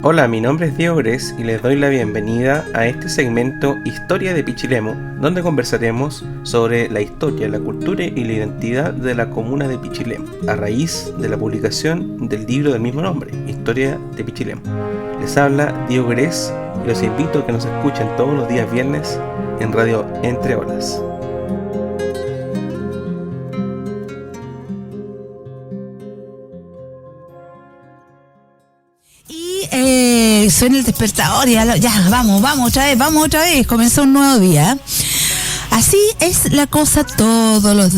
Hola, mi nombre es Diego Gres y les doy la bienvenida a este segmento Historia de Pichilemu, donde conversaremos sobre la historia, la cultura y la identidad de la comuna de Pichilemu, a raíz de la publicación del libro del mismo nombre, Historia de Pichilemu. Les habla Diego Gres y los invito a que nos escuchen todos los días viernes en Radio Entre Olas. Suena el despertador y ya, vamos otra vez, comenzó un nuevo día. Así es la cosa todos los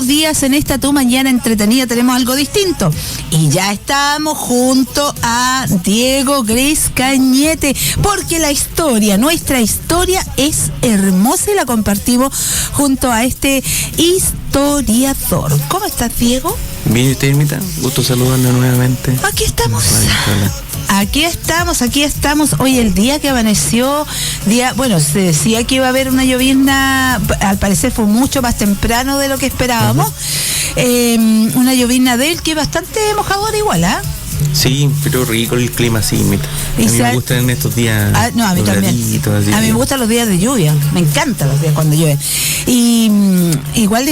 días en esta Tu Mañana Entretenida tenemos algo distinto. Y ya estamos junto a Diego Gres Cañete, porque nuestra historia es hermosa y la compartimos junto a este historiador. ¿Cómo estás, Diego? Bien, ¿usted, Irmita? Gusto saludarle nuevamente. Aquí estamos. Aquí estamos. Hoy el día que amaneció, se decía que iba a haber una llovizna, al parecer fue mucho más temprano de lo que esperábamos. Una llovizna débil que es bastante mojadora igual, ¿ah? Sí, pero rico el clima, sí. A mí me gustan en estos días. A mí también. A mí me gustan los días de lluvia. Me encantan los días cuando llueve. Y igual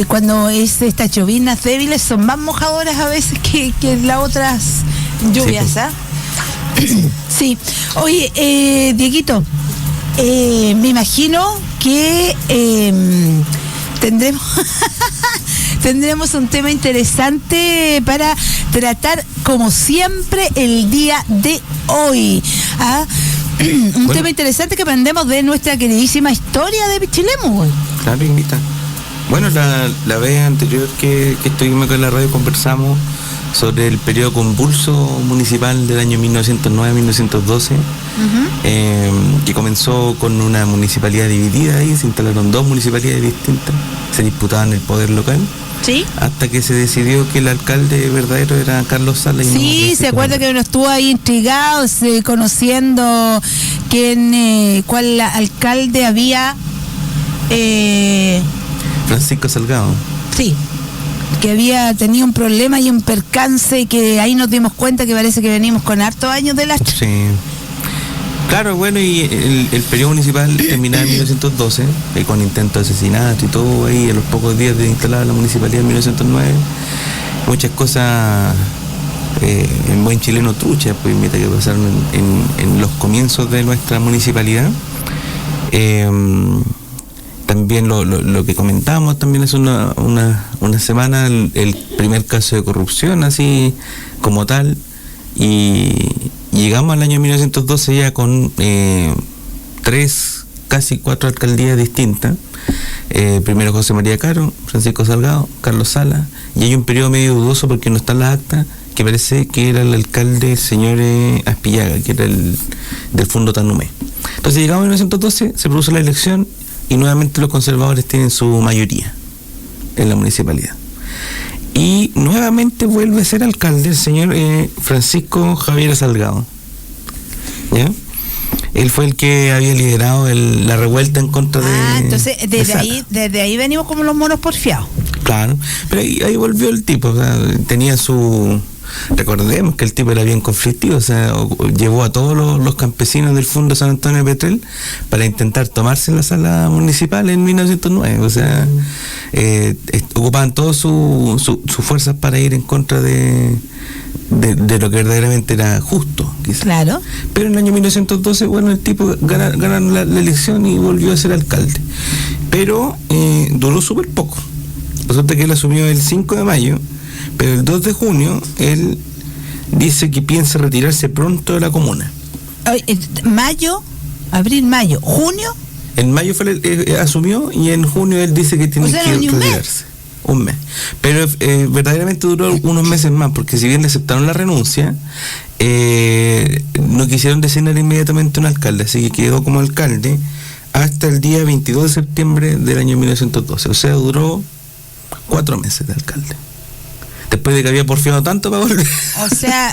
cuando estas lloviznas débiles son más mojadoras a veces que las otras lluvias, ¿ah? Sí. Oye, Dieguito, me imagino que tendremos un tema interesante para tratar, como siempre, el día de hoy. Tema interesante que aprendemos de nuestra queridísima historia de Pichilemu. Claro, invita. Bueno, la vez anterior que estuvimos acá en la radio conversamos sobre el periodo convulso municipal del año 1909-1912, que comenzó con una municipalidad dividida ahí, se instalaron dos municipalidades distintas, se disputaban el poder local. Sí. Hasta que se decidió que el alcalde verdadero era Carlos Sala. Sí, se acuerda que uno estuvo ahí intrigado, conociendo cuál alcalde había. Francisco Salgado. Sí, que había tenido un problema y un percance, que ahí nos dimos cuenta que parece que venimos con hartos años de lastre. Sí. Claro, bueno, y el periodo municipal terminaba en 1912, con intento de asesinato y todo ahí, a los pocos días de instalar la municipalidad en 1909. Muchas cosas en buen chileno truchas, pues mira, que pasaron en los comienzos de nuestra municipalidad. También lo que comentábamos también es una semana el primer caso de corrupción, así como tal, y llegamos al año 1912 ya con 3, casi 4 alcaldías distintas. Primero José María Caro, Francisco Salgado, Carlos Sala, y hay un periodo medio dudoso porque no están las actas, que parece que era el alcalde señor Aspillaga, que era del Fondo Tanumé. Entonces llegamos a 1912, se produce la elección y nuevamente los conservadores tienen su mayoría en la municipalidad. Y nuevamente vuelve a ser alcalde el señor Francisco Javier Salgado. ¿Ya? Él fue el que había liderado la revuelta en contra de... entonces desde ahí venimos como los monos porfiados. Claro, pero ahí volvió el tipo, o sea, tenía su... Recordemos que el tipo era bien conflictivo, o sea, llevó a todos los campesinos del Fondo San Antonio de Petrel para intentar tomarse la sala municipal en 1909, o sea, ocupaban todas sus fuerzas para ir en contra de lo que verdaderamente era justo, quizás. Claro. Pero en el año 1912, bueno, el tipo ganaron la elección y volvió a ser alcalde. Pero duró súper poco. Resulta que él asumió el 5 de mayo, pero el 2 de junio él dice que piensa retirarse pronto de la comuna. Mayo, junio. En mayo asumió y en junio él dice que tiene que retirarse. Un mes. Pero verdaderamente duró unos meses más, porque si bien le aceptaron la renuncia, no quisieron designar inmediatamente un alcalde, así que quedó como alcalde hasta el día 22 de septiembre del año 1912. O sea, duró 4 meses de alcalde. Después de que había porfiado tanto para volver. O sea,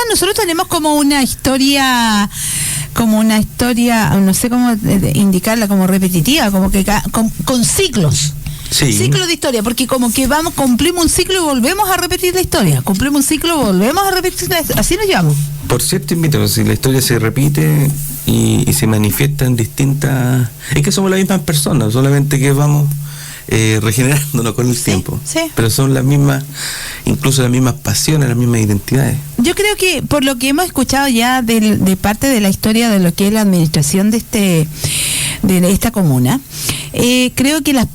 nosotros tenemos como una historia, no sé cómo indicarla, como repetitiva, como que con ciclos. Sí. Ciclo de historia, porque como que cumplimos un ciclo y volvemos a repetir la historia. Cumplimos un ciclo y volvemos a repetir la historia. Así nos llevamos. Por cierto, invito, si la historia se repite y se manifiesta en distintas... Es que somos las mismas personas, solamente que vamos regenerándonos con el tiempo. Sí. Pero son las mismas, incluso las mismas pasiones, las mismas identidades. Yo creo que por lo que hemos escuchado ya de parte de la historia de lo que es la administración de esta comuna, creo que los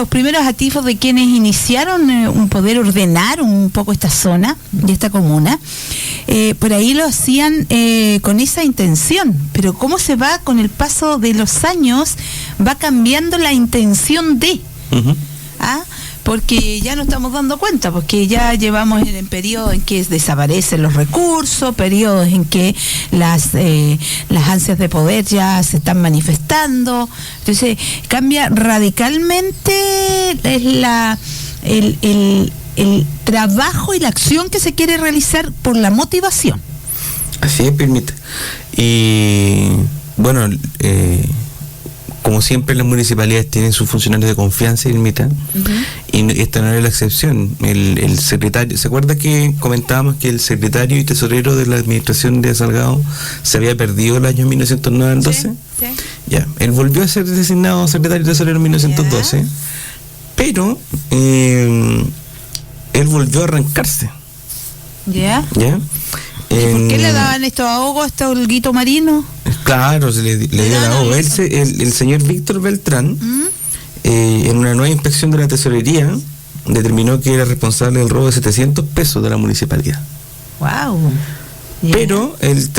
primeros atisbos de quienes iniciaron un poder ordenar un poco esta zona y esta comuna, por ahí lo hacían con esa intención, pero cómo se va con el paso de los años, va cambiando la intención de... Uh-huh. Porque ya nos estamos dando cuenta, porque ya llevamos en periodos en que desaparecen los recursos, periodos en que las ansias de poder ya se están manifestando. Entonces cambia radicalmente el trabajo y la acción que se quiere realizar por la motivación. Así es, permite. Y bueno, como siempre las municipalidades tienen sus funcionarios de confianza, Irmita, y esta no era la excepción. El secretario, ¿se acuerda que comentábamos que el secretario y tesorero de la administración de Salgado se había perdido el año 1909 al 12? Sí. Ya, él volvió a ser designado secretario y tesorero en 1912, pero él volvió a arrancarse. ¿Ya? ¿Ya? ¿Por qué le daban estos ahogos a este holguito marino? Claro, se le dio el ahogo. El señor Víctor Beltrán, en una nueva inspección de la tesorería, determinó que era responsable del robo de 700 pesos de la municipalidad. ¡Wow! Yeah. Pero el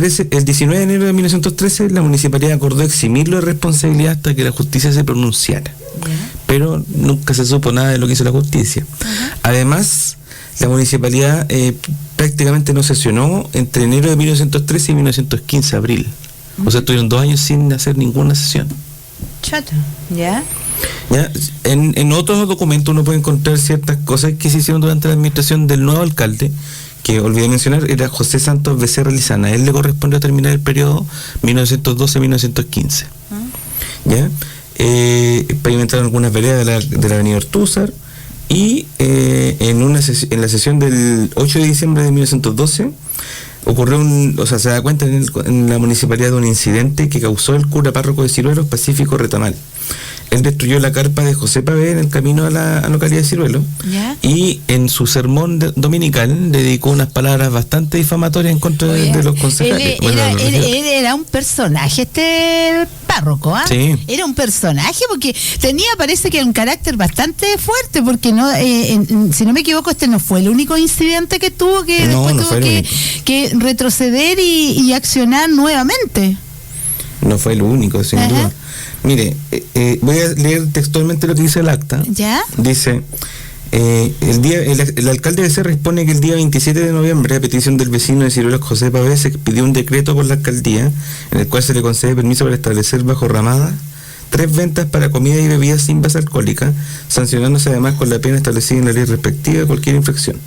19 de enero de 1913 la municipalidad acordó eximirlo de responsabilidad hasta que la justicia se pronunciara. Yeah. Pero nunca se supo nada de lo que hizo la justicia. Además, la municipalidad prácticamente no sesionó entre enero de 1913 y 1915, abril. O sea, estuvieron 2 años sin hacer ninguna sesión. Chata, ¿ya? En otros documentos uno puede encontrar ciertas cosas que se hicieron durante la administración del nuevo alcalde, que olvidé mencionar, era José Santos Becerra Lizana. A él le correspondió terminar el periodo 1912-1915. ¿Ya? Pavimentaron algunas veredas de la avenida Ortúzar. Y en la sesión del 8 de diciembre de 1912 ocurrió se da cuenta en la municipalidad de un incidente que causó el cura párroco de Ciruelos, Pacífico Retamal. Él destruyó la carpa de José Pavé en el camino a la localidad de Ciruelos, y en su sermón dominical dedicó unas palabras bastante difamatorias en contra de los concejales. Él era un personaje, este párroco, ¿ah? Sí. Era un personaje porque parece que un carácter bastante fuerte, porque no, si no me equivoco, este no fue el único incidente que tuvo, que después tuvo que retroceder y accionar nuevamente. No fue el único, sin duda. Mire, voy a leer textualmente lo que dice el acta. ¿Ya? Dice, el alcalde Becerra expone que el día 27 de noviembre, a petición del vecino de Ciruelos, José Pavé, se expidió un decreto por la alcaldía en el cual se le concede permiso para establecer bajo Ramada 3 ventas para comida y bebidas sin base alcohólica, sancionándose además con la pena establecida en la ley respectiva de cualquier infracción.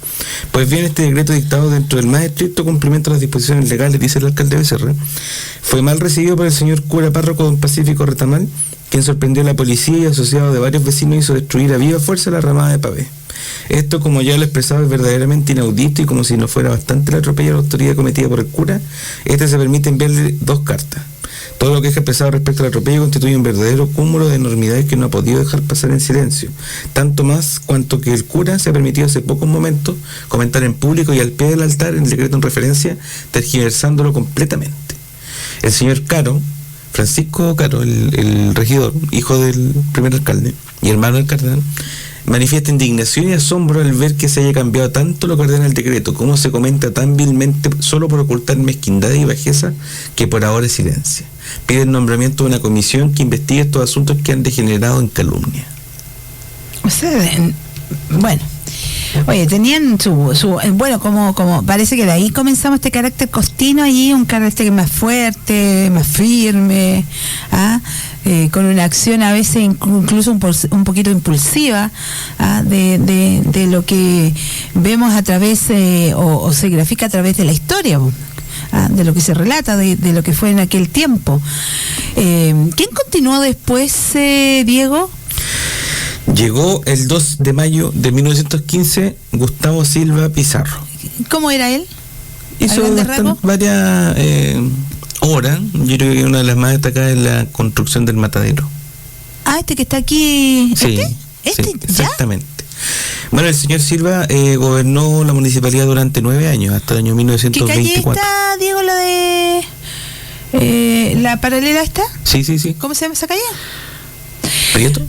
Pues bien, este decreto, dictado dentro del más estricto cumplimiento de las disposiciones legales, dice el alcalde Becerra, fue mal recibido por el señor cura párroco don Pacífico Retamal, quien sorprendió a la policía y asociado de varios vecinos hizo destruir a viva fuerza la ramada de Pavé. Esto, como ya lo expresaba, es verdaderamente inaudito, y como si no fuera bastante la atropello a la autoridad cometida por el cura, se permite enviarle 2 cartas. Todo lo que es expresado respecto al atropello constituye un verdadero cúmulo de enormidades que no ha podido dejar pasar en silencio, tanto más cuanto que el cura se ha permitido hace pocos momentos comentar en público y al pie del altar el decreto en referencia, tergiversándolo completamente. El señor Caro, Francisco Caro, el regidor, hijo del primer alcalde y hermano del cardenal, manifiesta indignación y asombro al ver que se haya cambiado tanto lo que ordena el decreto, cómo se comenta tan vilmente solo por ocultar mezquindad y bajeza que por ahora es silencia. Pide el nombramiento de una comisión que investigue estos asuntos que han degenerado en calumnia. O sea, bueno, oye, tenían bueno, como parece que de ahí comenzamos este carácter costino allí, un carácter más fuerte, más firme, con una acción a veces incluso un poquito impulsiva, de lo que vemos a través o se grafica a través de la historia, de lo que se relata, de lo que fue en aquel tiempo. ¿Quién continuó después, Diego? Llegó el 2 de mayo de 1915 Gustavo Silva Pizarro. ¿Cómo era él? Hizo varias obras. Yo creo que una de las más destacadas es la construcción del matadero. Ah, este que está aquí. Sí, ¿Este? Sí, exactamente. Bueno, el señor Silva gobernó la municipalidad durante 9 años, hasta el año 1924. ¿Qué calle está, Diego, la de la paralela esta? Sí. ¿Cómo se llama esa calle? ¿Prieto?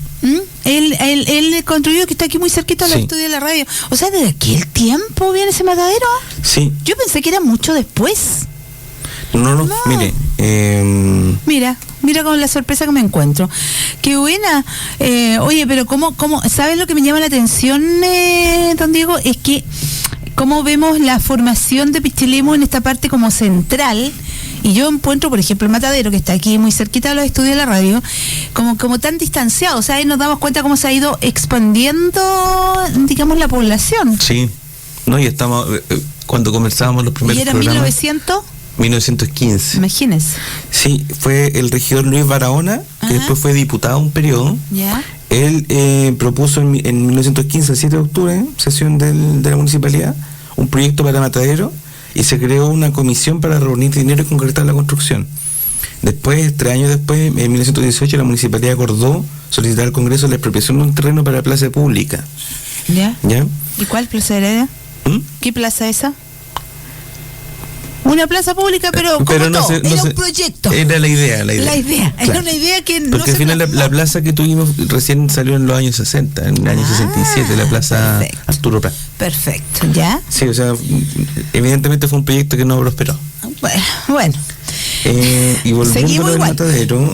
Él construyó, que está aquí muy cerquita del estudio de la radio. O sea, ¿desde aquel tiempo viene ese matadero? Sí. Yo pensé que era mucho después. No. Mire. Mira con la sorpresa que me encuentro. Qué buena. Oye, pero ¿cómo? ¿Sabes lo que me llama la atención, don Diego? Es que cómo vemos la formación de Pichilemu en esta parte como central. Y yo encuentro, por ejemplo, el matadero, que está aquí muy cerquita de los estudios de la radio, como tan distanciado. O sea, ahí nos damos cuenta cómo se ha ido expandiendo, digamos, la población. Sí. No, y estamos, cuando comenzábamos los primeros programas... ¿Y era 1900? 1915. Imagínense. Sí, fue el regidor Luis Barahona, que después fue diputado un periodo. ¿Ya? Él propuso en 1915, el 7 de octubre, sesión de la municipalidad, un proyecto para matadero, y se creó una comisión para reunir dinero y concretar la construcción. Después, 3 años después, en 1918, la municipalidad acordó solicitar al Congreso la expropiación de un terreno para la plaza pública. ¿Ya? ¿Ya? ¿Y cuál plaza era? ¿Qué plaza esa? Una plaza pública, pero no era un proyecto. Era la idea. Claro. Era una idea que no. Porque al final la plaza que tuvimos recién salió en los años 60, en el año 67, la plaza Arturo Prat. Perfecto, ¿ya? Sí, o sea, evidentemente fue un proyecto que no prosperó. Bueno. Y volviendo al matadero,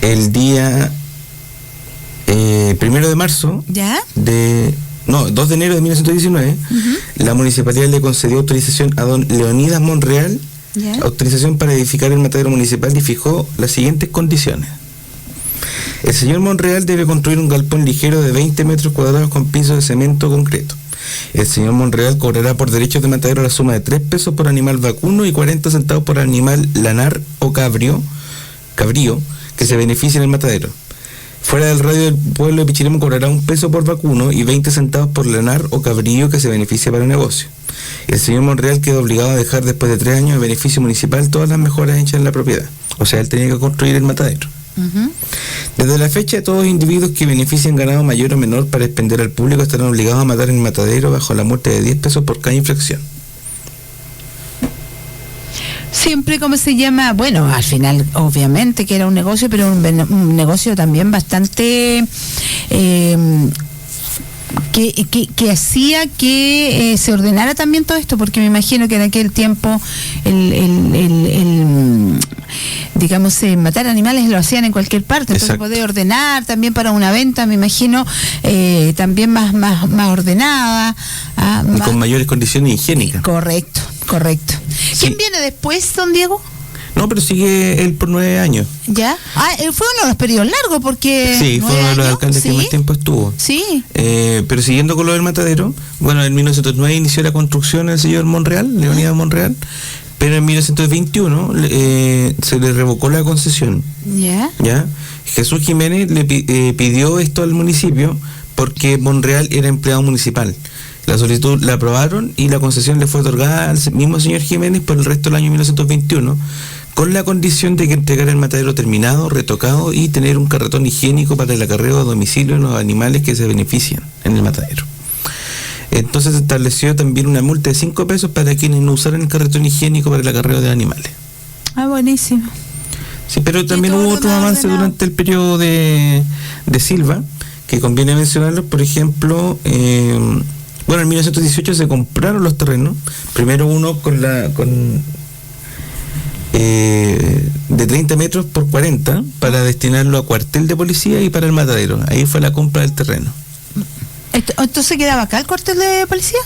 el día 1 de marzo, ¿ya? 2 de enero de 1919, la municipalidad le concedió autorización a don Leonidas Monreal, autorización para edificar el matadero municipal, y fijó las siguientes condiciones. El señor Monreal debe construir un galpón ligero de 20 metros cuadrados con piso de cemento concreto. El señor Monreal cobrará por derechos de matadero la suma de 3 pesos por animal vacuno y 40 centavos por animal lanar o cabrío que se beneficie en el matadero. Fuera del radio del pueblo de Pichilemu cobrará 1 peso por vacuno y 20 centavos por lanar o cabrío que se beneficie para el negocio. El señor Monreal quedó obligado a dejar después de 3 años de beneficio municipal todas las mejoras hechas en la propiedad. O sea, él tenía que construir el matadero. Desde la fecha, todos los individuos que beneficien ganado mayor o menor para expender al público estarán obligados a matar en el matadero bajo la multa de 10 pesos por cada infracción. Siempre, ¿cómo se llama? Bueno, al final, obviamente que era un negocio, pero un negocio también bastante... que hacía que se ordenara también todo esto, porque me imagino que en aquel tiempo digamos, matar animales lo hacían en cualquier parte. Entonces Exacto. poder ordenar también para una venta, me imagino, también más ordenada. Y con mayores condiciones higiénicas. Correcto. Sí. ¿Quién viene después, don Diego? No, pero sigue él por 9 años. ¿Ya? Fue uno de los periodos largos, porque... Sí, fue uno de los alcaldes que más tiempo estuvo. Sí. Pero siguiendo con lo del matadero, bueno, en 1909 inició la construcción el señor Monreal, Leonidas Monreal, pero en 1921 se le revocó la concesión. ¿Ya? Jesús Jiménez le pidió esto al municipio porque Monreal era empleado municipal. La solicitud la aprobaron y la concesión le fue otorgada al mismo señor Jiménez por el resto del año 1921, con la condición de que entregara el matadero terminado, retocado y tener un carretón higiénico para el acarreo a domicilio de los animales que se benefician en el matadero. Entonces se estableció también una multa de 5 pesos para quienes no usaran el carretón higiénico para el acarreo de animales. Buenísimo. Sí, pero también hubo otros avances durante el periodo de Silva, que conviene mencionarlos. Por ejemplo, bueno, en 1918 se compraron los terrenos, primero uno de 30 metros por 40 para destinarlo a cuartel de policía y para el matadero. Ahí fue la compra del terreno. ¿Entonces quedaba acá el cuartel de policía?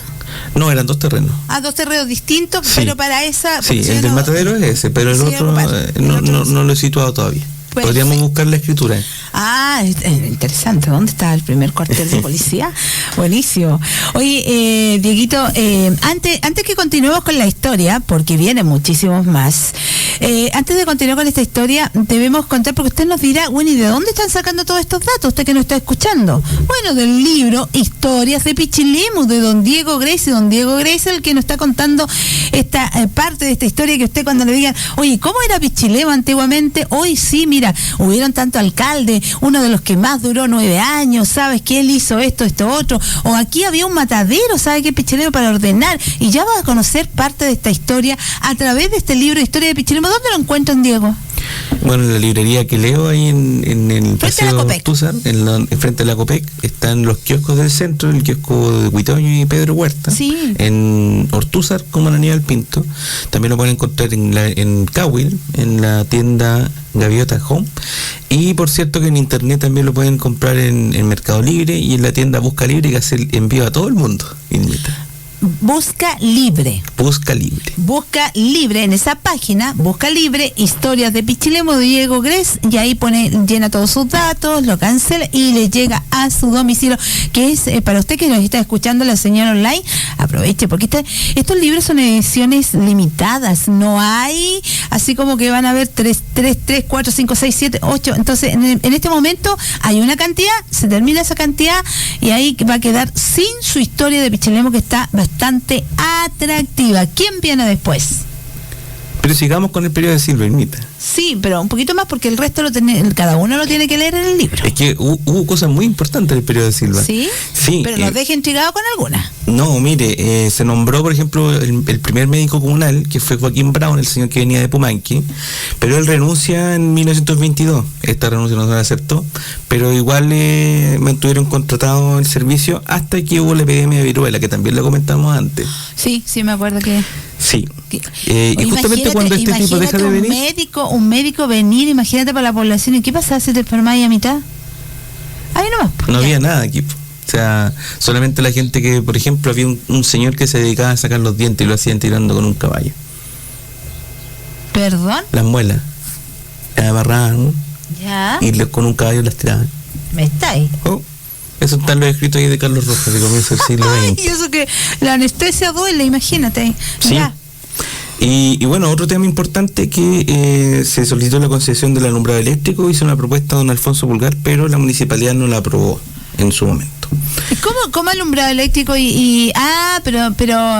No, eran 2 terrenos. 2 terrenos distintos, sí. Pero para esa... Sí, el del matadero es ese, pero el otro no lo he situado todavía. Podríamos buscar la escritura. Ah, interesante. ¿Dónde está el primer cuartel de policía? Buenísimo. Oye, Dieguito, antes que continuemos con la historia, porque vienen muchísimos más, antes de continuar con esta historia, debemos contar, porque usted nos dirá, bueno, ¿y de dónde están sacando todos estos datos? Usted que nos está escuchando. Bueno, del libro Historias de Pichilemu, de don Diego Grace. Don Diego Grace es el que nos está contando esta parte de esta historia, que usted cuando le digan, oye, ¿cómo era Pichilemu antiguamente? Hoy sí, mira, hubieron tanto alcalde, uno de los que más duró 9 años, ¿sabes? Que él hizo esto otro, o aquí había un matadero, ¿sabe qué? Pichilemu para ordenar, y ya vas a conocer parte de esta historia a través de este libro Historia de Pichilemu. ¿Dónde lo encuentran, Diego? Bueno, en la librería que leo ahí en el paseo Ortúzar, frente a la Copec, están los kioscos del centro, el kiosco de Huitoño y Pedro Huerta, sí. En Ortúzar como en Aníbal Pinto. También lo pueden encontrar en Cawil, en la tienda Gaviota Home, y por cierto que en internet también lo pueden comprar en Mercado Libre y en la tienda Busca Libre, que hace el envío a todo el mundo. Busca Libre. Busca Libre. Busca Libre, en esa página, Busca Libre, Historias de Pichilemu, de Diego Grace, y ahí llena todos sus datos, lo cancela y le llega a su domicilio, que es, para usted que nos está escuchando, la señal online, aproveche, porque estos libros son ediciones limitadas, no hay, así como que van a haber 3, 4, 5, 6, 7, 8, entonces en este momento hay una cantidad, se termina esa cantidad, y ahí va a quedar sin su historia de Pichilemu, que está bastante atractiva. ¿Quién viene después? Pero sigamos con el periodo de Silva, Irmita. Sí, pero un poquito más, porque el resto cada uno lo tiene que leer en el libro. Es que hubo cosas muy importantes en el periodo de Silva. ¿Sí? Sí. Pero nos deje intrigados con alguna. No, mire, se nombró, por ejemplo, el primer médico comunal, que fue Joaquín Brown, el señor que venía de Pumanqui, pero él renuncia en 1922. Esta renuncia no se la aceptó, pero igual mantuvieron contratado el servicio hasta que hubo la epidemia de viruela, que también lo comentamos antes. Sí, me acuerdo que... Sí. Y justamente cuando este tipo deja de venir... Un médico venir, imagínate, para la población, ¿y qué pasa si te enfermáis a mitad? Ahí nomás. No había nada aquí. O sea, solamente la gente que, por ejemplo, había un señor que se dedicaba a sacar los dientes y lo hacían tirando con un caballo. ¿Perdón? Las muelas. Las amarraban, ¿no? Ya. Y con un caballo las tiraban. ¿Me estáis? Oh. Eso está en los escritos ahí de Carlos Rojas, de comienzo del siglo XX. Y eso que la anestesia duele, imagínate. Sí. Ya. Y bueno, otro tema importante que se solicitó la concesión del alumbrado eléctrico, hizo una propuesta don Alfonso Pulgar, pero la municipalidad no la aprobó en su momento. ¿Cómo alumbrado eléctrico pero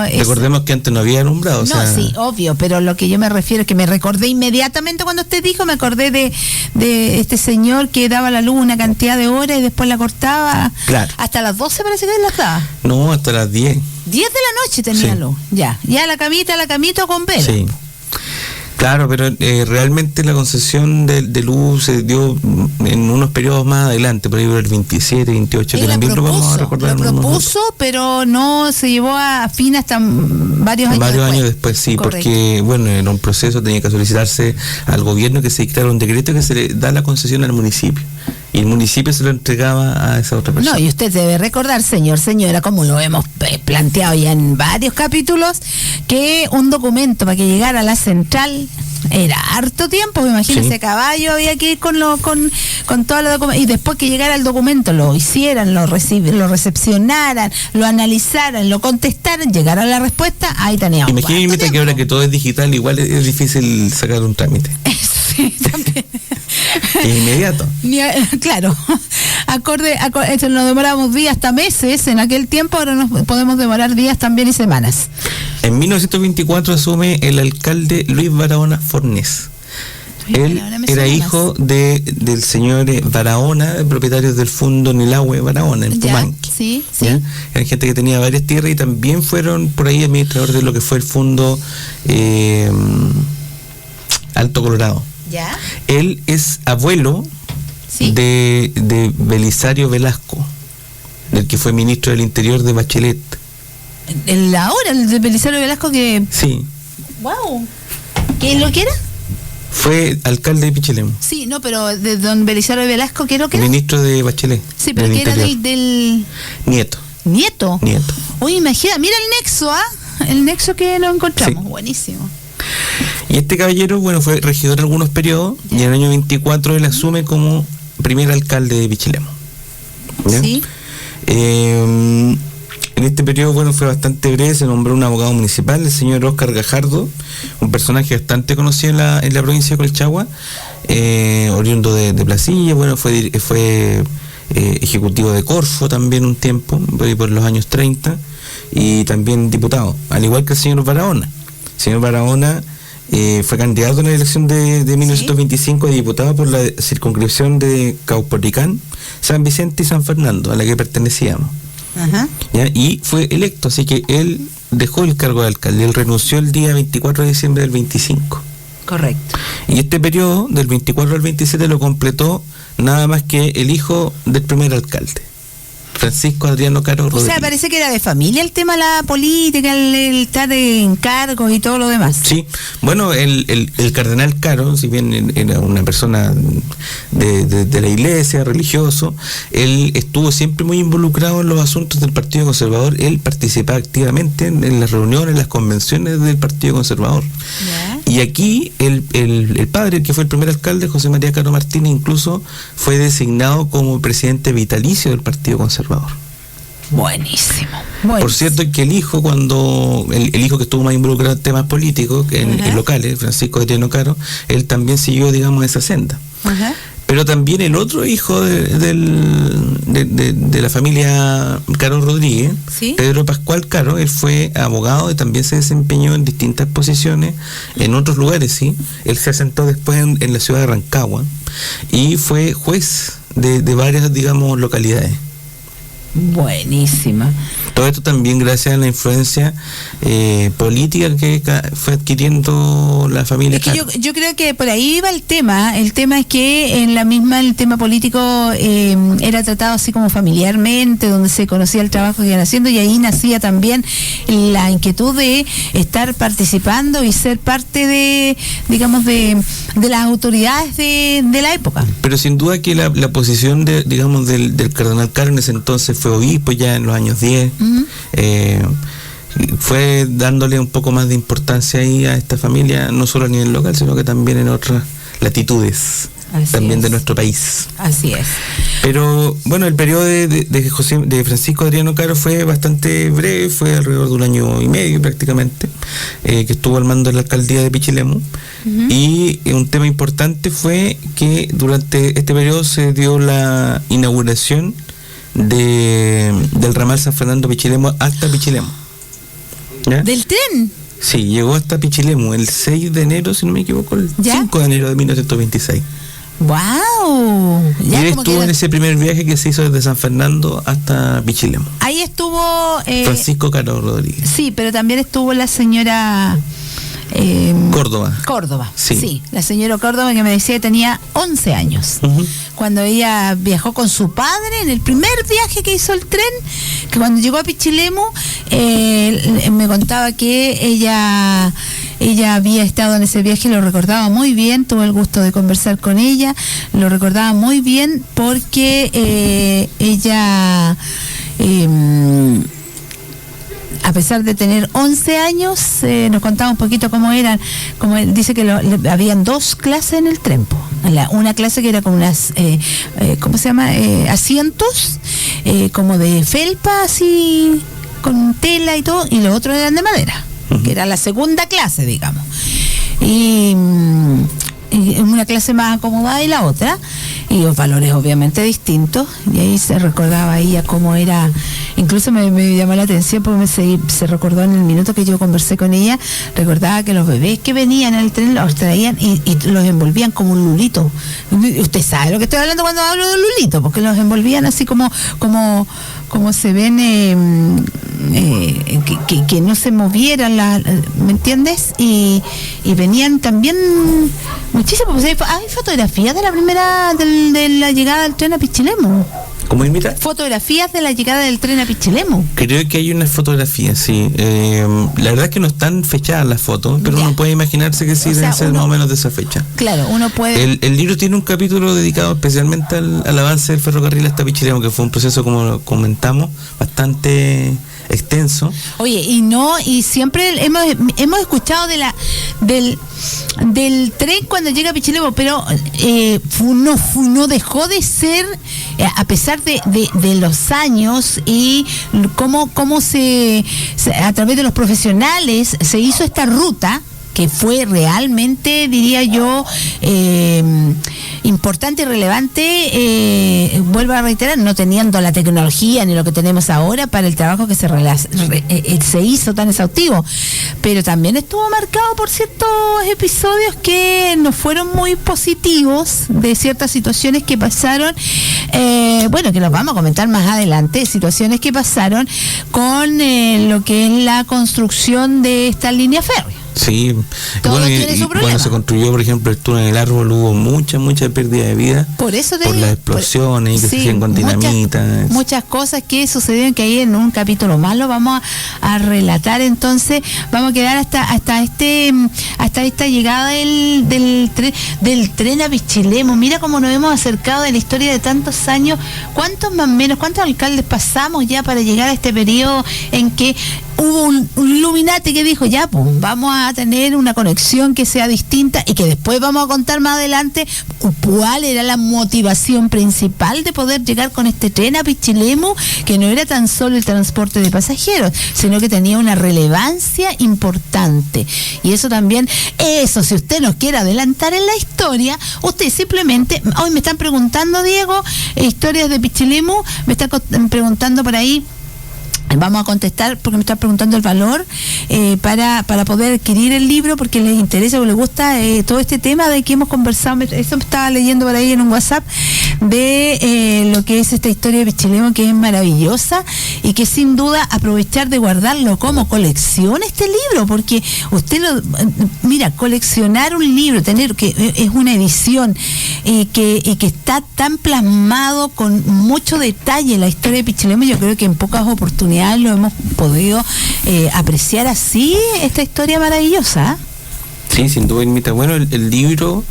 recordemos que antes no había alumbrado. Sí, obvio, pero lo que yo me refiero es que me recordé inmediatamente cuando usted dijo, me acordé de este señor que daba la luz una cantidad de horas y después la cortaba. Claro. Hasta las 12 parece que las daba. No, hasta las 10. 10 de la noche tenía luz. Ya la camita con vela. Sí. Claro, pero realmente la concesión de luz se dio en unos periodos más adelante, por ahí por el 27, 28, que también lo vamos a recordar. Lo propuso, pero no se llevó a fin hasta varios años después, sí. Correcto. Porque, bueno, era un proceso, tenía que solicitarse al gobierno que se dictara un decreto que se le da la concesión al municipio. Y el municipio se lo entregaba a esa otra persona. No, y usted debe recordar, señora, como lo hemos planteado ya en varios capítulos, que un documento para que llegara a la central era harto tiempo. Imagínese, sí. A caballo había que ir con toda la documentación, y después que llegara el documento lo hicieran, lo recepcionaran, lo analizaran, lo contestaran, llegara la respuesta, ahí teníamos. Imagínate que ahora que todo es digital, igual es difícil sacar un trámite. Sí, también. Es inmediato. Claro, esto nos demoramos días hasta meses en aquel tiempo, ahora nos podemos demorar días también y semanas. En 1924 asume el alcalde Luis Barahona Fornés. Él era hijo del señor Barahona, propietario del fondo Nilahue Barahona en Pumanqui. Sí. Era gente que tenía varias tierras y también fueron por ahí administradores de lo que fue el fondo Alto Colorado. ¿Ya? Él es abuelo de Belisario Velasco, del que fue ministro del Interior de Bachelet. El de Belisario Velasco que... Sí. ¡Wow! ¿Qué es lo que era? Fue alcalde de Pichilemu. Sí, no, pero de don Belisario Velasco, ¿qué es lo que era? Ministro de Bachelet. Sí, pero que era del... Nieto. ¿Nieto? Nieto. Oye, imagina, mira el nexo, el nexo que nos encontramos. Sí. Buenísimo. Y este caballero, bueno, fue regidor en algunos periodos, y en el año 24 él asume como primer alcalde de Pichilemu. ¿Ya? Sí. En este periodo, bueno, fue bastante breve. Se nombró un abogado municipal, el señor Óscar Gajardo, un personaje bastante conocido en la provincia de Colchagua, oriundo de Placilla. Bueno, fue ejecutivo de Corfo también un tiempo, por los años 30, y también diputado, al igual que el señor Barahona. El señor Barahona fue candidato en la elección de 1925 de diputado por la circunscripción de Caupolicán, San Vicente y San Fernando, a la que pertenecíamos. Ajá. ¿Ya? Y fue electo, así que él dejó el cargo de alcalde. Él renunció el día 24 de diciembre del 25. Correcto. Y este periodo, del 24 al 27, lo completó nada más que el hijo del primer alcalde, Francisco Adriano Caro Rodríguez. O sea, parece que era de familia el tema, la política, el estar en cargos y todo lo demás. Sí, bueno, el cardenal Caro, si bien era una persona de la iglesia, religioso, él estuvo siempre muy involucrado en los asuntos del Partido Conservador. Él participaba activamente en las reuniones, en las convenciones del Partido Conservador. ¿Ya? Y aquí el padre, el que fue el primer alcalde, José María Caro Martínez, incluso fue designado como presidente vitalicio del Partido Conservador. Buenísimo. Por cierto, que el hijo, el hijo que estuvo más involucrado en temas políticos, en locales, Francisco Adriano Caro, él también siguió, digamos, esa senda. Ajá. Pero también el otro hijo de la familia Caro Rodríguez, ¿Sí? Pedro Pascual Caro, él fue abogado y también se desempeñó en distintas posiciones en otros lugares, ¿sí? Él se asentó después en la ciudad de Rancagua y fue juez de varias, digamos, localidades. Buenísima. Todo esto también gracias a la influencia política que fue adquiriendo la familia. Es que yo creo que por ahí iba el tema. El tema es que el tema político era tratado así como familiarmente, donde se conocía el trabajo que iban haciendo, y ahí nacía también la inquietud de estar participando y ser parte de, digamos, de las autoridades de la época. Pero sin duda que la posición del cardenal Caro en ese entonces fue obispo ya en los años 10. Uh-huh. Fue dándole un poco más de importancia ahí a esta familia, no solo a nivel local, sino que también en otras latitudes. Así también es. De nuestro país. Así es. Pero bueno, el periodo de Francisco Adriano Caro fue bastante breve, fue alrededor de un año y medio prácticamente, que estuvo al mando de la alcaldía de Pichilemu. Uh-huh. Y un tema importante fue que durante este periodo se dio la inauguración del ramal San Fernando Pichilemu hasta Pichilemu. ¿Ya? ¿Del tren? Sí, llegó hasta Pichilemu el 6 de enero, si no me equivoco, el ¿ya? 5 de enero de 1926. ¡Wow! Y él estuvo en ese primer viaje que se hizo desde San Fernando hasta Pichilemu. Ahí estuvo Francisco Caro Rodríguez. Sí, pero también estuvo la señora Córdoba, sí, la señora Córdoba, que me decía que tenía 11 años. Uh-huh. Cuando ella viajó con su padre en el primer viaje que hizo el tren, que cuando llegó a Pichilemu, me contaba que ella había estado en ese viaje, lo recordaba muy bien, tuve el gusto de conversar con ella, lo recordaba muy bien porque ella... a pesar de tener 11 años, nos contaba un poquito cómo eran, como él dice que habían 2 clases en el tren. Una clase que era como unas, ¿cómo se llama? Asientos, como de felpa, así, con tela y todo, y los otros eran de madera, uh-huh. que era la segunda clase, digamos. Y una clase más acomodada y la otra, y los valores obviamente distintos, y ahí se recordaba ella cómo era. Incluso me llamó la atención porque se recordó en el minuto que yo conversé con ella, recordaba que los bebés que venían en el tren los traían y los envolvían como un lulito. Usted sabe lo que estoy hablando cuando hablo de lulito, porque los envolvían así como se ven, que no se movieran, ¿me entiendes? Y venían también muchísimo. Pues hay fotografías de de la llegada del tren a Pichilemu. ¿Cómo imita? Fotografías de la llegada del tren a Pichilemu. Creo que hay unas fotografías, sí. La verdad es que no están fechadas las fotos, pero uno puede imaginarse que sí, deben ser más o menos de esa fecha. Claro, uno puede... El libro tiene un capítulo dedicado especialmente al avance del ferrocarril hasta Pichilemu, que fue un proceso, como comentamos, bastante extenso. Oye, y siempre hemos escuchado del tren cuando llega a Pichilemu, pero no dejó de ser, a pesar de los años y cómo se a través de los profesionales se hizo esta ruta, que fue realmente, diría yo, importante y relevante, vuelvo a reiterar, no teniendo la tecnología ni lo que tenemos ahora para el trabajo que se hizo tan exhaustivo, pero también estuvo marcado por ciertos episodios que no fueron muy positivos, de ciertas situaciones que pasaron, que los vamos a comentar más adelante, situaciones que pasaron con lo que es la construcción de esta línea férrea. Sí, todo tiene su problema. Cuando se construyó, por ejemplo, el túnel del árbol, hubo mucha pérdida de vida. Por eso por las explosiones y que se hacían con dinamita. Muchas cosas que sucedieron, que ahí en un capítulo más lo vamos a relatar. Entonces vamos a quedar hasta esta llegada del tren a Pichilemu. Mira cómo nos hemos acercado de la historia de tantos años. ¿Cuántos alcaldes pasamos ya para llegar a este periodo en que hubo un Illuminati que dijo, ya, pues vamos a tener una conexión que sea distinta, y que después vamos a contar más adelante cuál era la motivación principal de poder llegar con este tren a Pichilemu, que no era tan solo el transporte de pasajeros, sino que tenía una relevancia importante. Y eso también, si usted nos quiere adelantar en la historia, usted simplemente, hoy me están preguntando, Diego, historias de Pichilemu, me están preguntando por ahí. Vamos a contestar porque me están preguntando el valor para poder adquirir el libro, porque les interesa o les gusta todo este tema de que hemos conversado. Eso me estaba leyendo por ahí en un WhatsApp de lo que es esta historia de Pichilemu, que es maravillosa y que sin duda aprovechar de guardarlo como colección este libro, porque usted mira, coleccionar un libro, tener que es una edición que está tan plasmado con mucho detalle la historia de Pichilemu. Yo creo que en pocas oportunidades lo hemos podido apreciar así, esta historia maravillosa. Sí, sin duda, Irmita. Bueno, el libro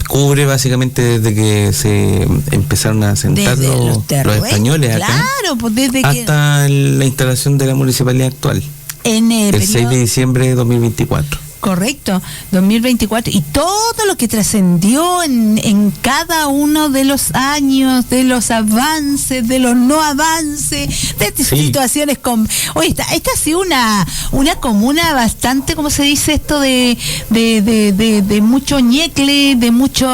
cubre básicamente desde que se empezaron a asentar los españoles acá, claro, pues desde hasta la instalación de la municipalidad actual, el 6 de diciembre de 2024. Correcto, 2024, y todo lo que trascendió en cada uno de los años, de los avances, de los no avances, de situaciones con... Oye, esta ha sido una comuna bastante, ¿cómo se dice esto? De mucho ñecle, de mucho...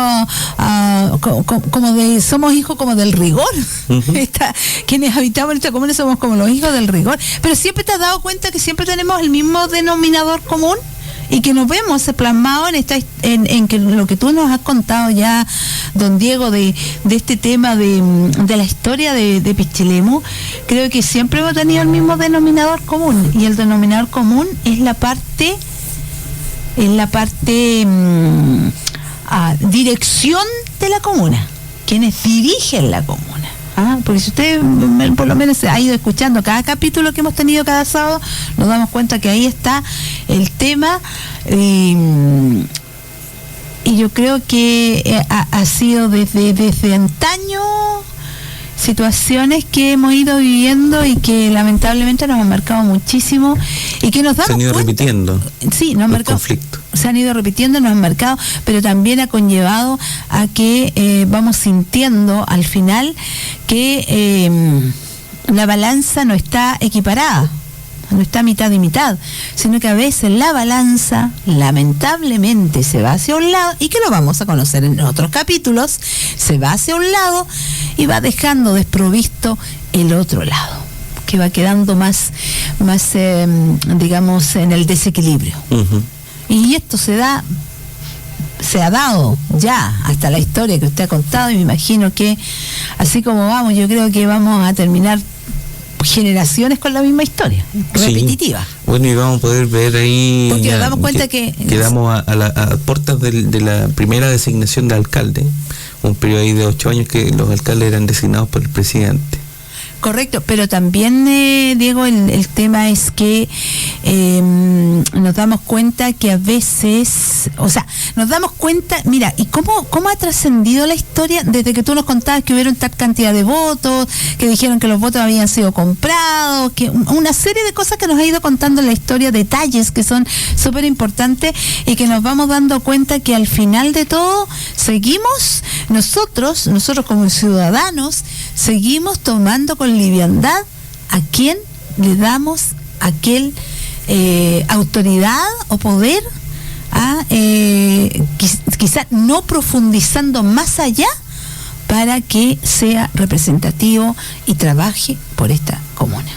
somos hijos como del rigor. Uh-huh. Quienes habitamos en esta comuna somos como los hijos del rigor. Pero siempre te has dado cuenta que siempre tenemos el mismo denominador común, y que nos vemos plasmado en que lo que tú nos has contado ya, don Diego, de este tema de la historia de Pichilemu. Creo que siempre hemos tenido el mismo denominador común, y el denominador común es la parte dirección de la comuna, quienes dirigen la comuna. Porque si usted por lo menos ha ido escuchando cada capítulo que hemos tenido cada sábado, nos damos cuenta que ahí está el tema, y yo creo que ha sido desde antaño situaciones que hemos ido viviendo y que lamentablemente nos han marcado muchísimo, y que nos damos cuenta. Se han ido repitiendo. Sí, nos han marcado. Conflictos. Se han ido repitiendo, nos han marcado, pero también ha conllevado a que vamos sintiendo al final que la balanza no está equiparada, no está mitad y mitad, sino que a veces la balanza lamentablemente se va hacia un lado, y que lo vamos a conocer en otros capítulos, se va hacia un lado y va dejando desprovisto el otro lado, que va quedando más digamos, en el desequilibrio. Uh-huh. Y esto se ha dado ya hasta la historia que usted ha contado, y me imagino que así como vamos, yo creo que vamos a terminar generaciones con la misma historia, repetitiva. Sí. Bueno, y vamos a poder ver ahí, porque nos damos cuenta que quedamos a puertas de la primera designación de alcalde, un periodo ahí de 8 años que los alcaldes eran designados por el presidente. Correcto, pero también, Diego, el tema es que nos damos cuenta que a veces, o sea, nos damos cuenta, mira, y cómo ha trascendido la historia desde que tú nos contabas que hubieron tal cantidad de votos, que dijeron que los votos habían sido comprados, que una serie de cosas que nos ha ido contando la historia, detalles que son súper importantes y que nos vamos dando cuenta que al final de todo seguimos, nosotros como ciudadanos, seguimos tomando con liviandad a quien le damos aquel autoridad o poder, quizás no profundizando más allá para que sea representativo y trabaje por esta comuna.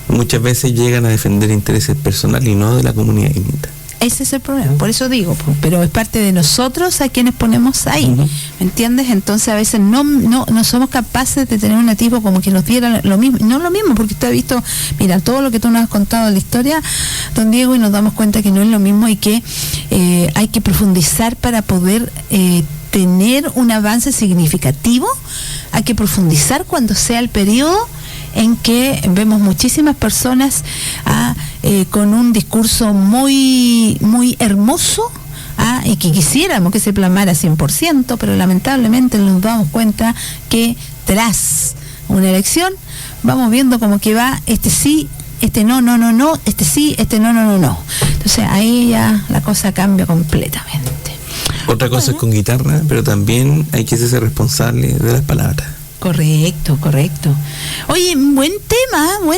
Muchas veces llegan a defender intereses personales y no de la comunidad ignita. Ese es el problema, por eso digo, pero es parte de nosotros a quienes ponemos ahí, ¿me entiendes? Entonces a veces no somos capaces de tener un tipo como que nos diera lo mismo, no lo mismo, porque usted ha visto, mira, todo lo que tú nos has contado de la historia, don Diego, y nos damos cuenta que no es lo mismo y que hay que profundizar para poder tener un avance significativo. Hay que profundizar cuando sea el periodo en que vemos muchísimas personas con un discurso muy, muy hermoso, y que quisiéramos que se plasmara 100%, pero lamentablemente nos damos cuenta que tras una elección vamos viendo como que va este sí, este no, este sí, este no. Entonces ahí ya la cosa cambia completamente. Otra cosa es con guitarra, pero también hay que ser responsable de las palabras. Correcto. Oye, buen tema, don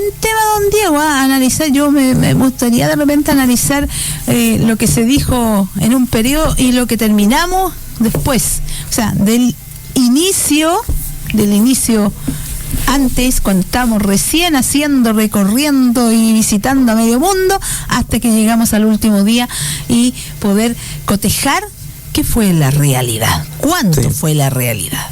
Diego, analizar. Yo me gustaría de repente analizar lo que se dijo en un periodo y lo que terminamos después. O sea, del inicio antes, cuando estábamos recién recorriendo y visitando a medio mundo, hasta que llegamos al último día y poder cotejar qué fue la realidad, cuánto fue la realidad.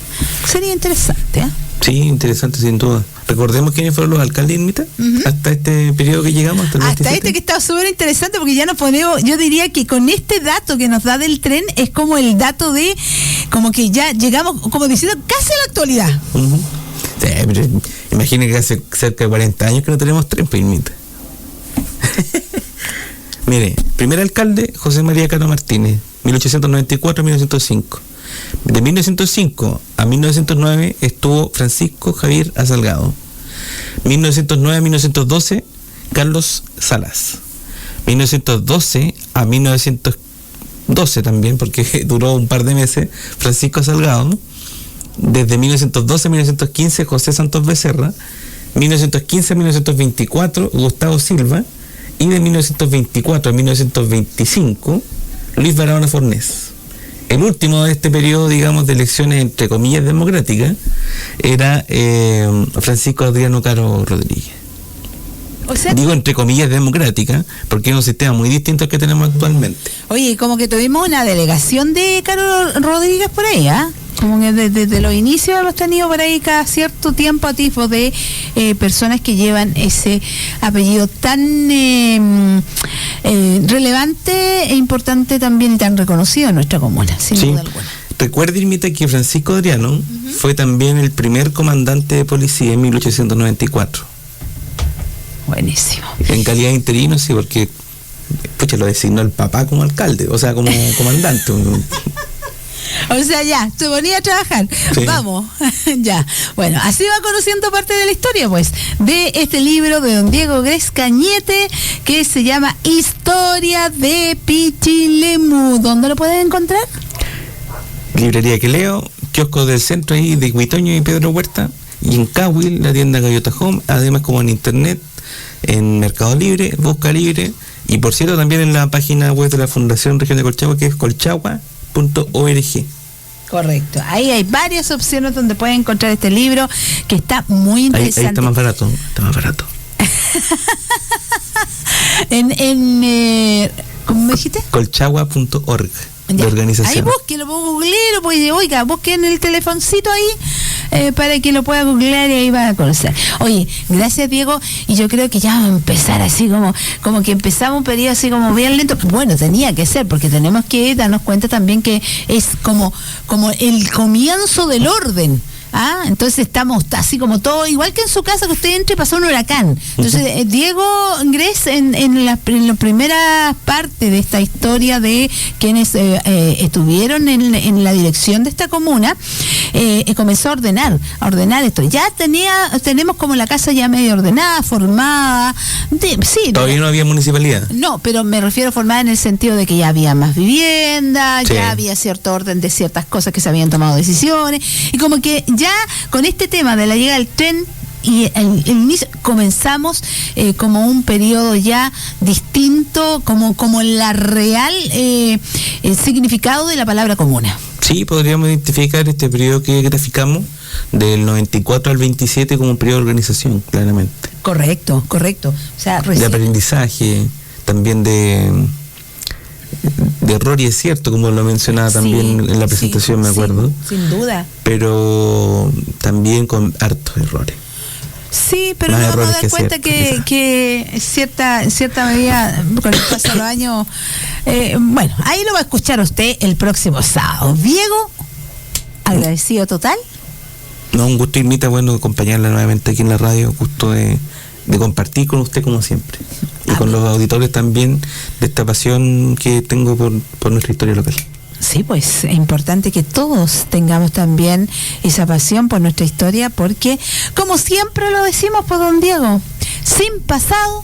Sería interesante, ¿eh? Sí, interesante sin duda. Recordemos quiénes fueron los alcaldes Irmita hasta este periodo que llegamos, hasta este que está súper interesante, porque ya nos ponemos, yo diría que con este dato que nos da del tren es como el dato de, como que ya llegamos, como diciendo, casi a la actualidad. Sí, pero imaginen que hace cerca de 40 años que no tenemos tren para Irmita. Mire, primer alcalde, José María Cano Martínez, 1894-1905. De 1905 a 1909 estuvo Francisco Javier Asalgado. 1909-1912, Carlos Salas. 1912 a 1912 también, porque duró un par de meses, Francisco Asalgado. Desde 1912 a 1915, José Santos Becerra. 1915 a 1924, Gustavo Silva. Y de 1924 a 1925, Luis Barahona Fornés. El último de este periodo, digamos, de elecciones entre comillas democráticas, era Francisco Adriano Caro Rodríguez. O sea, digo entre comillas democrática, porque es un sistema muy distinto al que tenemos actualmente. Oye, como que tuvimos una delegación de Caro Rodríguez por ahí, como que desde los inicios hemos tenido por ahí cada cierto tiempo a tipo de personas que llevan ese apellido tan relevante e importante también y tan reconocido en nuestra comuna, sin duda alguna. Recuerde, Irmita, que Francisco Adriano fue también el primer comandante de policía en 1894. Buenísimo. En calidad de interino, sí, porque lo designó el papá como alcalde, o sea, como comandante. O sea, ya, se ponía a trabajar. Sí. Vamos, ya. Bueno, así va conociendo parte de la historia, pues, de este libro de don Diego Gres Cañete, que se llama Historia de Pichilemu. ¿Dónde lo pueden encontrar? Librería Que Leo, kioscos del centro ahí de Huitoño y Pedro Huerta, y en Cahuil, la tienda Gaviota Home, además como en internet, en Mercado Libre, Busca Libre, y por cierto también en la página web de la Fundación Región de Colchagua, que es colchagua.org. Correcto, ahí hay varias opciones donde pueden encontrar este libro que está muy interesante. Ahí está más barato, ¿cómo me dijiste? Colchagua.org. De organización. Ahí búsquelo, oiga, busquen el telefoncito ahí para que lo pueda googlear y ahí va a conocer. Oye, gracias Diego, y yo creo que ya vamos a empezar así como que empezamos un periodo así como bien lento. Bueno, tenía que ser, porque tenemos que darnos cuenta también que es como el comienzo del orden. Entonces estamos así como todo, igual que en su casa, que usted entre y pasó un huracán. Entonces Diego Gress en la primera parte de esta historia de quienes estuvieron en la dirección de esta comuna, comenzó a ordenar esto. Ya tenemos como la casa ya medio ordenada, formada. Todavía no había municipalidad. No, pero me refiero a formada en el sentido de que ya había más vivienda, sí, ya había cierto orden de ciertas cosas que se habían tomado decisiones, y como que ya con este tema de la llegada del tren y el inicio, comenzamos como un periodo ya distinto, como la real el significado de la palabra comuna. Sí, podríamos identificar este periodo que graficamos del 94 al 27 como un periodo de organización, claramente. Correcto. O sea, de aprendizaje, también de error, y es cierto, como lo mencionaba también en la presentación, me acuerdo. Sin duda. Pero también con hartos errores. Sí, pero nos vamos a dar cuenta que en cierta medida, con el paso de los años, bueno, ahí lo va a escuchar usted el próximo sábado. Diego, agradecido total. No, un gusto, Irmita, bueno, acompañarla nuevamente aquí en la radio, gusto de compartir con usted como siempre. Y con los auditores también de esta pasión que tengo por nuestra historia local. Sí, pues es importante que todos tengamos también esa pasión por nuestra historia, porque, como siempre lo decimos, por don Diego, sin pasado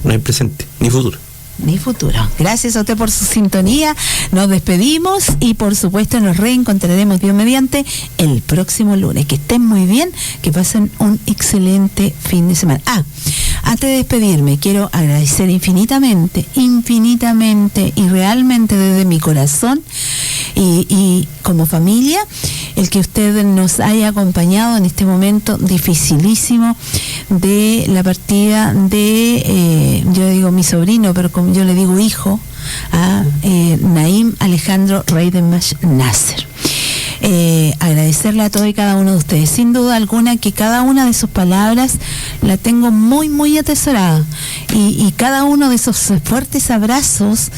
no hay presente, ni futuro. Ni futuro. Gracias a usted por su sintonía. Nos despedimos y por supuesto nos reencontraremos, Dios mediante, el próximo lunes. Que estén muy bien, que pasen un excelente fin de semana. Antes de despedirme, quiero agradecer infinitamente y realmente desde mi corazón y como familia, el que usted nos haya acompañado en este momento dificilísimo de la partida de, yo digo mi sobrino, pero como yo le digo hijo, a Naim Alejandro Reidenbach Nasser. Agradecerle a todos y cada uno de ustedes. Sin duda alguna que cada una de sus palabras la tengo muy, muy atesorada. Y cada uno de esos fuertes abrazos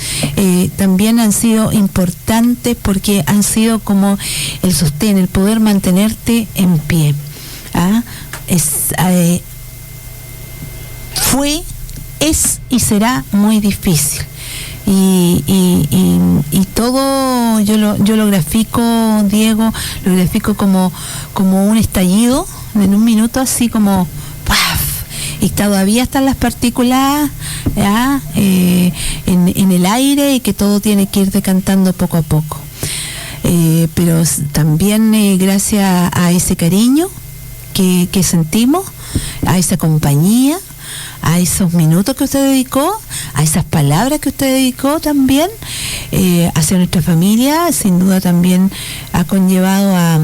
también han sido importantes, porque han sido como el sostén, el poder mantenerte en pie. Fue, es y será muy difícil. Y todo yo lo grafico, Diego, lo grafico como un estallido en un minuto, así como ¡paf! Y todavía están las partículas en el aire, y que todo tiene que ir decantando poco a poco, pero también gracias a ese cariño que sentimos, a esa compañía, a esos minutos que usted dedicó, a esas palabras que usted dedicó también hacia nuestra familia, sin duda también ha conllevado a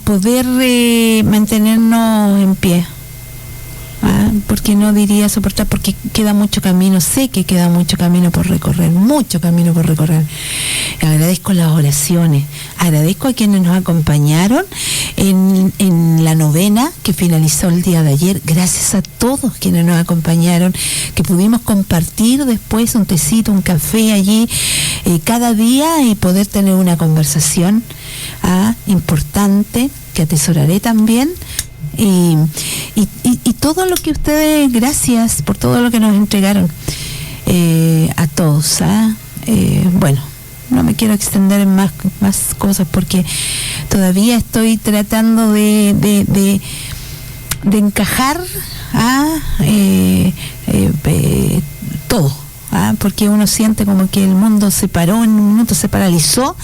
poder mantenernos en pie. Porque no diría soportar, porque queda mucho camino, sé que queda mucho camino por recorrer. Agradezco las oraciones, agradezco a quienes nos acompañaron en la novena que finalizó el día de ayer. Gracias a todos quienes nos acompañaron, que pudimos compartir después un tecito, un café allí cada día, y poder tener una conversación importante que atesoraré también. Y todo lo que ustedes, gracias por todo lo que nos entregaron a todos. Bueno, no me quiero extender en más cosas, porque todavía estoy tratando de encajar todo. Porque uno siente como que el mundo se paró en un minuto, se paralizó,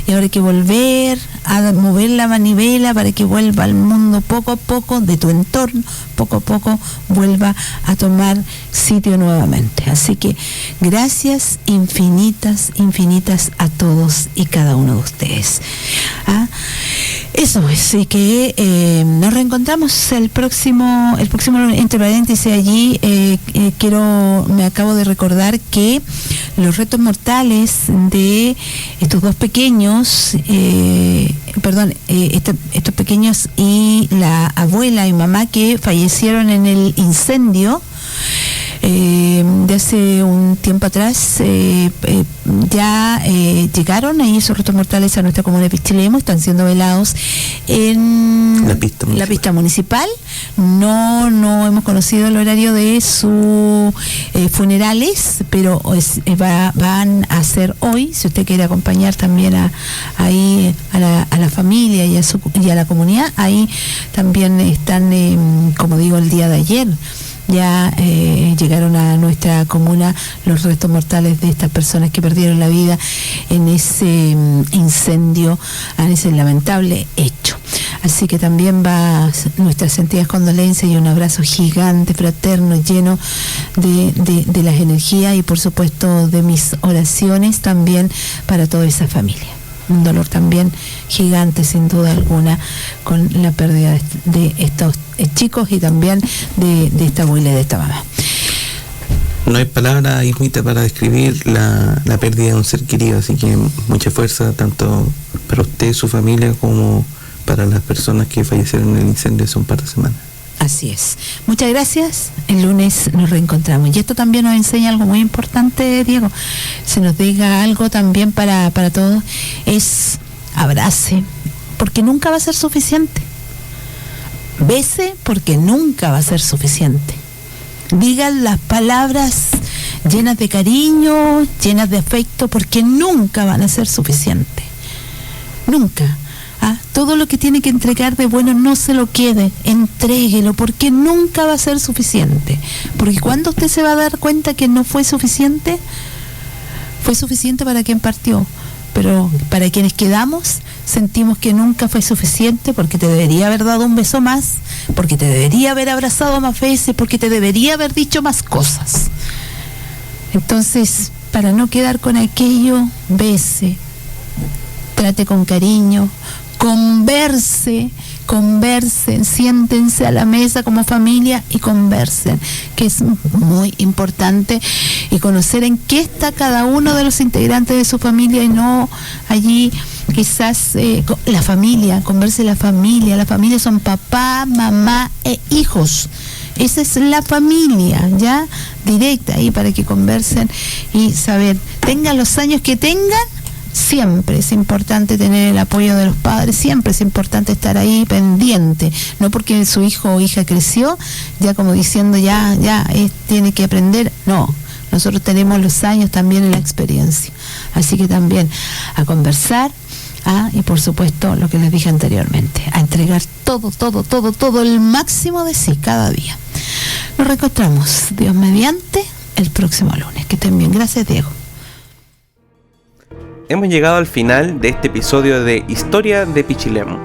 y ahora hay que volver a mover la manivela para que vuelva al mundo poco a poco, de tu entorno, poco a poco vuelva a tomar sitio nuevamente. Así que gracias infinitas a todos y cada uno de ustedes. Eso es, y que nos reencontramos el próximo, entre paréntesis allí, me acabo de recordar que los retos mortales de estos dos pequeños, estos pequeños y la abuela y mamá que fallecieron en el incendio, de hace un tiempo atrás ya llegaron ahí esos restos mortales a nuestra comuna de Pichilemu, están siendo velados en la pista municipal. No hemos conocido el horario de sus funerales, pero van a ser hoy. Si usted quiere acompañar también a la familia y a la comunidad, ahí también están, como digo, el día de ayer ya llegaron a nuestra comuna los restos mortales de estas personas que perdieron la vida en ese incendio, en ese lamentable hecho. Así que también va nuestras sentidas condolencias y un abrazo gigante, fraterno, lleno de las energías y por supuesto de mis oraciones también para toda esa familia. Un dolor también gigante, sin duda alguna, con la pérdida de estos chicos y también de esta abuela y de esta mamá. No hay palabra, Irmita, para describir la pérdida de un ser querido, así que mucha fuerza tanto para usted, su familia, como para las personas que fallecieron en el incendio hace un par de semanas. Así es. Muchas gracias. El lunes nos reencontramos. Y esto también nos enseña algo muy importante, Diego. Se nos diga algo también para todos. Es abrace, porque nunca va a ser suficiente. Bese, porque nunca va a ser suficiente. Digan las palabras llenas de cariño, llenas de afecto, porque nunca van a ser suficientes. Nunca. Todo lo que tiene que entregar de bueno no se lo quede, entréguelo, porque nunca va a ser suficiente. Porque cuando usted se va a dar cuenta que no fue suficiente para quien partió, pero para quienes quedamos sentimos que nunca fue suficiente, porque te debería haber dado un beso más, porque te debería haber abrazado más veces, porque te debería haber dicho más cosas. Entonces, para no quedar con aquello, bese, trate con cariño, conversen, siéntense a la mesa como familia y conversen, que es muy importante, y conocer en qué está cada uno de los integrantes de su familia, y no allí quizás la familia, converse la familia son papá, mamá e hijos. Esa es la familia, ya directa ahí, para que conversen y saber, tengan los años que tengan. Siempre es importante tener el apoyo de los padres, siempre es importante estar ahí pendiente, no porque su hijo o hija creció, ya como diciendo tiene que aprender, no, nosotros tenemos los años también en la experiencia, así que también a conversar, y por supuesto lo que les dije anteriormente, a entregar todo el máximo de sí cada día. Nos reencontramos, Dios mediante, el próximo lunes. Que estén bien. Gracias, Diego. Hemos llegado al final de este episodio de Historia de Pichilemu.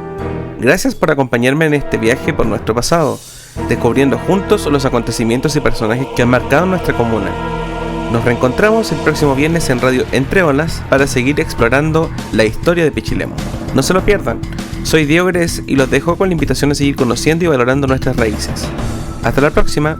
Gracias por acompañarme en este viaje por nuestro pasado, descubriendo juntos los acontecimientos y personajes que han marcado nuestra comuna. Nos reencontramos el próximo viernes en Radio Entre Olas para seguir explorando la historia de Pichilemu. No se lo pierdan. Soy Diego Gres y los dejo con la invitación a seguir conociendo y valorando nuestras raíces. Hasta la próxima.